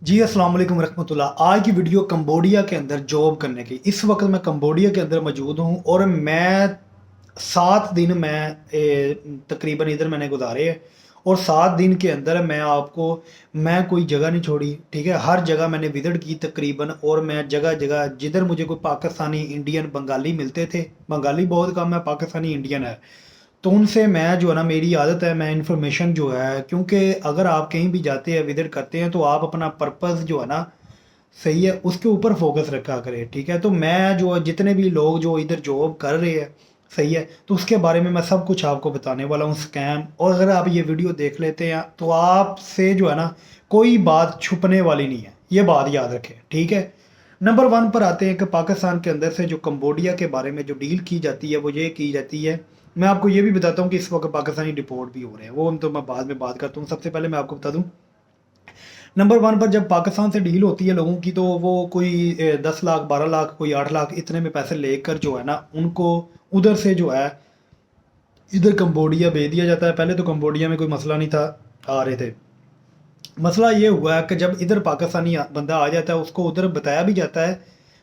जी अस्सलाम वालेकुम रहमतुल्लाह। आज की वीडियो कंबोडिया के अंदर जॉब करने की। इस वक्त मैं कंबोडिया के अंदर मौजूद हूँ और मैं 7 दिन तकरीबन इधर मैंने गुजारे हैं। और 7 दिन के अंदर मैं कोई जगह नहीं छोड़ी, ठीक है। हर जगह मैंने विजिट की तकरीबन, और मैं जगह जगह जिधर मुझे कोई पाकिस्तानी, इंडियन, बंगाली मिलते थे, बंगाली बहुत कम है, पाकिस्तानी इंडियन है, तो उनसे मैं जो है ना, मेरी आदत है, मैं इन्फॉर्मेशन जो है, क्योंकि अगर आप कहीं भी जाते हैं, विजिट करते हैं, तो आप अपना पर्पस जो है ना, सही है, उसके ऊपर फोकस रखा करें, ठीक है। तो मैं जो जितने भी लोग जो इधर जॉब कर रहे हैं, सही है, तो उसके बारे में मैं सब कुछ आपको बताने वाला हूँ, स्कैम। और अगर आप ये वीडियो देख लेते हैं तो आपसे जो है ना, कोई बात छुपने वाली नहीं है, ये बात याद रखें, ठीक है। नंबर वन पर आते हैं कि पाकिस्तान के अंदर से जो कंबोडिया के बारे में जो डील की जाती है वो ये की जाती है। मैं आपको ये भी बताता हूँ कि इस वक्त पाकिस्तानी डिपोर्ट भी हो रहे हैं, वो तो मैं बाद में बात करता हूँ। सबसे पहले मैं आपको बता दूँ, नंबर वन पर जब पाकिस्तान से डील होती है लोगों की, तो वो कोई 10 लाख, 12 लाख, कोई 8 लाख, इतने में पैसे लेकर जो है ना, उनको उधर से जो है इधर कंबोडिया भेज दिया जाता है। पहले तो कंबोडिया में कोई मसला नहीं था, आ रहे थे। मसला ये हुआ है कि जब इधर पाकिस्तानी बंदा आ जाता है, उसको उधर बताया भी जाता है,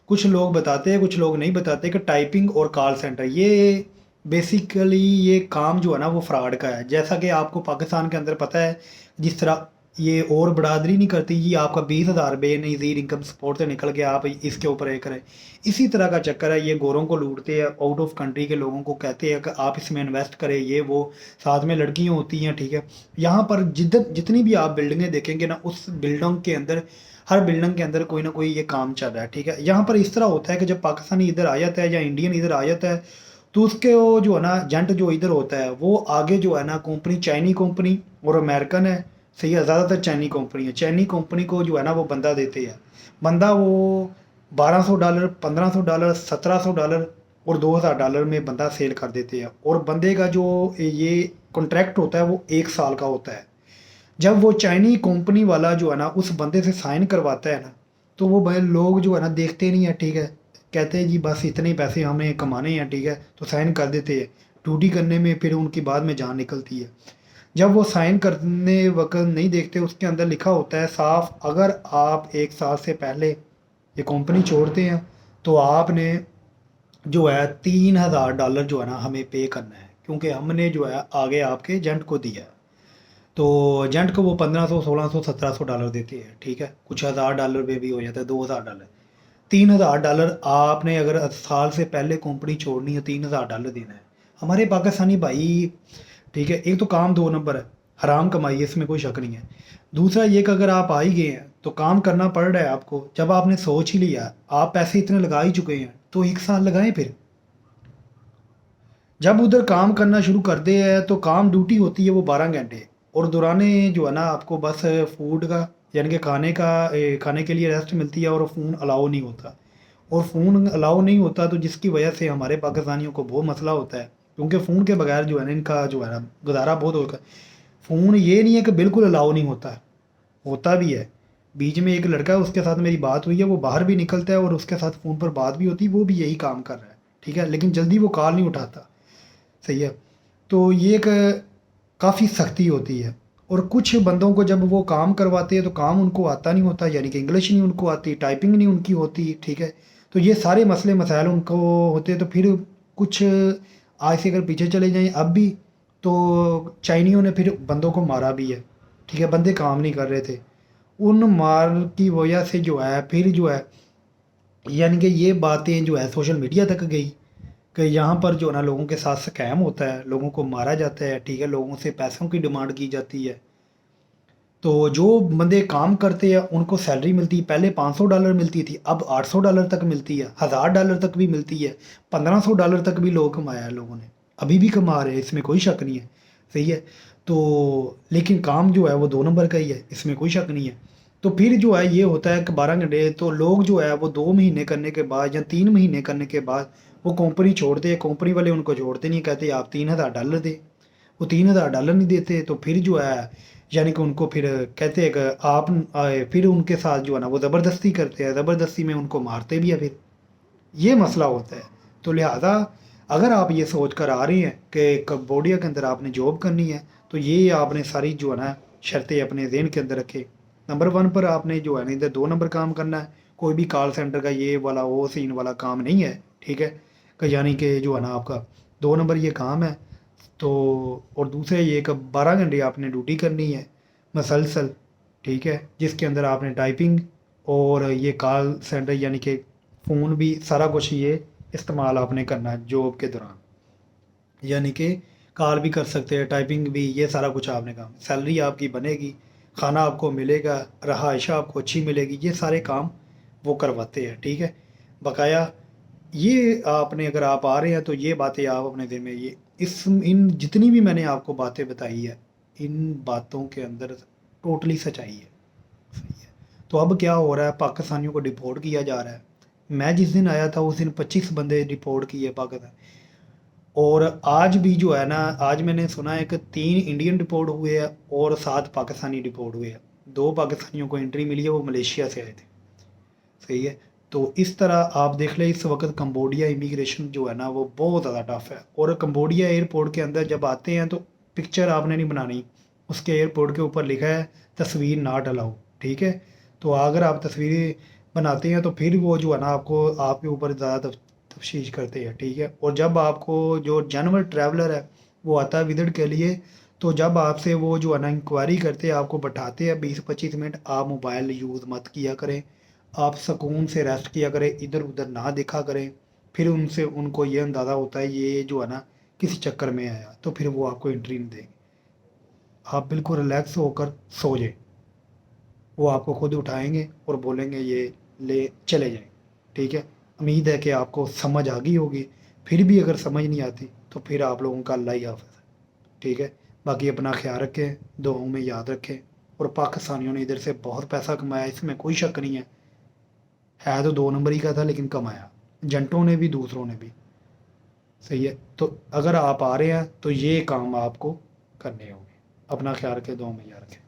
कुछ लोग बताते हैं, कुछ लोग नहीं बताते, कि टाइपिंग और कॉल सेंटर, ये बेसिकली ये काम जो है ना वो फ्रॉड का है। जैसा कि आपको पाकिस्तान के अंदर पता है, जिस तरह ये और बरादरी नहीं करती जी, आपका 20,000 बेनज़ीर इनकम सपोर्ट से निकल के आप इसके ऊपर ये करें, इसी तरह का चक्कर है। ये गोरों को लूटते हैं, आउट ऑफ कंट्री के लोगों को कहते हैं कि आप इसमें इन्वेस्ट करें, ये वो, साथ में लड़कियाँ होती हैं, ठीक है। यहाँ पर जिधर जितनी भी आप बिल्डिंगें देखेंगे ना, उस बिल्डिंग के अंदर, हर बिल्डिंग के अंदर कोई ना कोई ये काम चल रहा है, ठीक है। यहाँ पर इस तरह होता है कि जब पाकिस्तानी इधर आ जाता है या इंडियन इधर आ जाता है, तो उसके वो जो है ना, एजेंट जो इधर होता है, वो आगे जो है ना, कंपनी चाइनी कंपनी और अमेरिकन है, सही है, ज़्यादातर चाइनी कंपनी है, चाइनी कंपनी को जो है ना वो बंदा देते हैं। बंदा वो $1,200, $1,500, $1,700 और $2,000 में बंदा सेल कर देते हैं। और बंदे का जो ये कॉन्ट्रैक्ट होता है वो 1 साल का होता है। जब वो चाइनी कंपनी वाला जो है ना उस बंदे से साइन करवाता है ना, तो वो भाई लोग जो है ना देखते नहीं है, ठीक है। कहते हैं जी बस इतने ही पैसे हमें कमाने हैं, ठीक है, तो साइन कर देते हैं। ड्यूटी करने में फिर उनकी बाद में जान निकलती है। जब वो साइन करने वक्त नहीं देखते, उसके अंदर लिखा होता है साफ, अगर आप 1 साल से पहले ये कंपनी छोड़ते हैं, तो आपने जो है $3,000 जो है ना हमें पे करना है, क्योंकि हमने जो है आगे आपके एजेंट को दिया है। तो एजेंट को वो 1500, 1600, $1,700 देते हैं, ठीक है। कुछ $1,000 में भी हो जाता है, $2,000, $3,000 आपने अगर साल से पहले कंपनी छोड़नी है, $3,000 देना है। हमारे पाकिस्तानी भाई, ठीक है, एक तो काम 2 नंबर है, हराम कमाई है, इसमें कोई शक नहीं है। दूसरा ये कि अगर आप आ ही गए हैं तो काम करना पड़ रहा है आपको। जब आपने सोच ही लिया, आप पैसे इतने लगा ही चुके हैं, तो 1 साल लगाएं फिर। जब उधर काम करना शुरू करते हैं तो काम ड्यूटी होती है वो 12 घंटे, और दौराने जो है ना आपको बस फूड का, यानी कि खाने के लिए रेस्ट मिलती है, और फ़ोन अलाउ नहीं होता। और फ़ोन अलाउ नहीं होता तो जिसकी वजह से हमारे पाकिस्तानियों को बहुत मसला होता है, क्योंकि फ़ोन के बगैर जो है ना इनका जो है ना गुजारा बहुत होगा। फ़ोन ये नहीं है कि बिल्कुल अलाउ नहीं होता, होता भी है। बीच में एक लड़का है, उसके साथ मेरी बात हुई है, वो बाहर भी निकलता है और उसके साथ फ़ोन पर बात भी होती है, वो भी यही काम कर रहा है, ठीक है, लेकिन जल्दी वो कॉल नहीं उठाता, सही है। तो ये एक काफ़ी सख्ती होती है। और कुछ बंदों को जब वो काम करवाते हैं तो काम उनको आता नहीं होता, यानी कि इंग्लिश नहीं उनको आती, टाइपिंग नहीं उनकी होती, ठीक है। तो ये सारे मसले मसाइल उनको होते हैं। तो फिर कुछ आज से अगर पीछे चले जाएं अब भी, तो चाइनियों ने फिर बंदों को मारा भी है, ठीक है, बंदे काम नहीं कर रहे थे। उन मार की वजह से जो है फिर जो है, यानी कि ये बातें जो है सोशल मीडिया तक गई कि यहाँ पर जो है ना लोगों के साथ स्कैम होता है, लोगों को मारा जाता है, ठीक है, लोगों से पैसों की डिमांड की जाती है। तो जो बंदे काम करते हैं उनको सैलरी मिलती है, पहले $500 मिलती थी, अब $800 तक मिलती है, $1,000 तक भी मिलती है, $1,500 तक भी लोग कमाया है लोगों ने, अभी भी कमा रहे हैं, इसमें कोई शक नहीं है, सही है। तो लेकिन काम जो है वो 2 नंबर का ही है, इसमें कोई शक नहीं है। तो फिर जो है ये होता है कि 12 घंटे, तो लोग जो है वो 2 महीने करने के बाद या 3 महीने करने के बाद वो कंपनी छोड़ते हैं। कंपनी वाले उनको छोड़ते नहीं, कहते आप $3,000 दे, वो $3,000 नहीं देते, तो फिर जो है, यानी कि उनको फिर कहते हैं कि आप आए, फिर उनके साथ जो है ना वो ज़बरदस्ती करते हैं, ज़बरदस्ती में उनको मारते भी है फिर। ये मसला होता है। तो लिहाजा अगर आप ये सोच कर आ रहे हैं कि कंबोडिया के अंदर आपने जॉब करनी है, तो ये आपने सारी जो है ना शर्तें अपने ज़हन के अंदर रखें। नंबर 1 पर आपने जो है ना इधर 2 नंबर काम करना है। कोई भी कॉल सेंटर का ये वाला वो सीन वाला काम नहीं है, ठीक है? कि यानी कि जो है ना आपका 2 नंबर ये काम है। तो और दूसरे ये कि 12 घंटे आपने ड्यूटी करनी है मसलसल, ठीक है? जिसके अंदर आपने टाइपिंग और ये कॉल सेंटर यानी कि फ़ोन भी सारा कुछ ये इस्तेमाल आपने करना है जॉब के दौरान। यानी कि कॉल भी कर सकते हैं, टाइपिंग भी, ये सारा कुछ आपने काम। सैलरी आपकी बनेगी, खाना आपको मिलेगा, रहाइश आपको अच्छी मिलेगी, ये सारे काम वो करवाते हैं, ठीक है? बकाया ये आपने अगर आप आ रहे हैं तो ये बातें आप अपने दिल में ये इस इन जितनी भी मैंने आपको बातें बताई है, इन बातों के अंदर टोटली सच्चाई है। सही है। तो अब क्या हो रहा है, पाकिस्तानियों को डिपोर्ट किया जा रहा है। मैं जिस दिन आया था उस दिन 25 बंदे डिपोर्ट किए पाकिस्तान। और आज भी जो है ना, आज मैंने सुना है कि 3 इंडियन डिपोर्ट हुए हैं और 7 पाकिस्तानी डिपोर्ट हुए हैं। 2 पाकिस्तानियों को एंट्री मिली है, वो मलेशिया से आए थे। सही है। तो इस तरह आप देख लें इस वक्त कंबोडिया इमिग्रेशन जो है ना वो बहुत ज़्यादा टफ है। और कंबोडिया एयरपोर्ट के अंदर जब आते हैं तो पिक्चर आपने नहीं बनानी, उसके एयरपोर्ट के ऊपर लिखा है तस्वीर नॉट अलाउ, ठीक है? तो अगर आप तस्वीरें बनाते हैं तो फिर वो जो है ना आपको आपके ऊपर ज़्यादा तफ्तीश करते हैं, ठीक है? और जब आपको जो जानवर ट्रैवलर है वो आता है विजिट के लिए, तो जब आपसे वो जो है ना इंक्वायरी करते हैं, आपको बैठाते हैं 20-25 मिनट, आप मोबाइल यूज़ मत किया करें। आप सुकून से रेस्ट किया करें, इधर उधर ना देखा करें। फिर उनसे उनको ये अंदाज़ा होता है ये जो है ना किसी चक्कर में आया, तो फिर वो आपको एंट्री नहीं देंगे। आप बिल्कुल रिलैक्स होकर सो जाएं, वो आपको खुद उठाएंगे और बोलेंगे ये ले चले जाएं, ठीक है? उम्मीद है कि आपको समझ आ गई होगी। फिर भी अगर समझ नहीं आती तो फिर आप लोगों का अल्लाह ही हाफ़िज़ है, ठीक है? बाकी अपना ख्याल रखें, दुआओं में याद रखें। और पाकिस्तानियों ने इधर से बहुत पैसा कमाया, इसमें कोई शक नहीं है तो 2 नंबर ही का था लेकिन कमाया, एजेंटों ने भी दूसरों ने भी। सही है। तो अगर आप आ रहे हैं तो ये काम आपको करने होंगे। अपना ख्याल रखें, दुआ में याद रखें।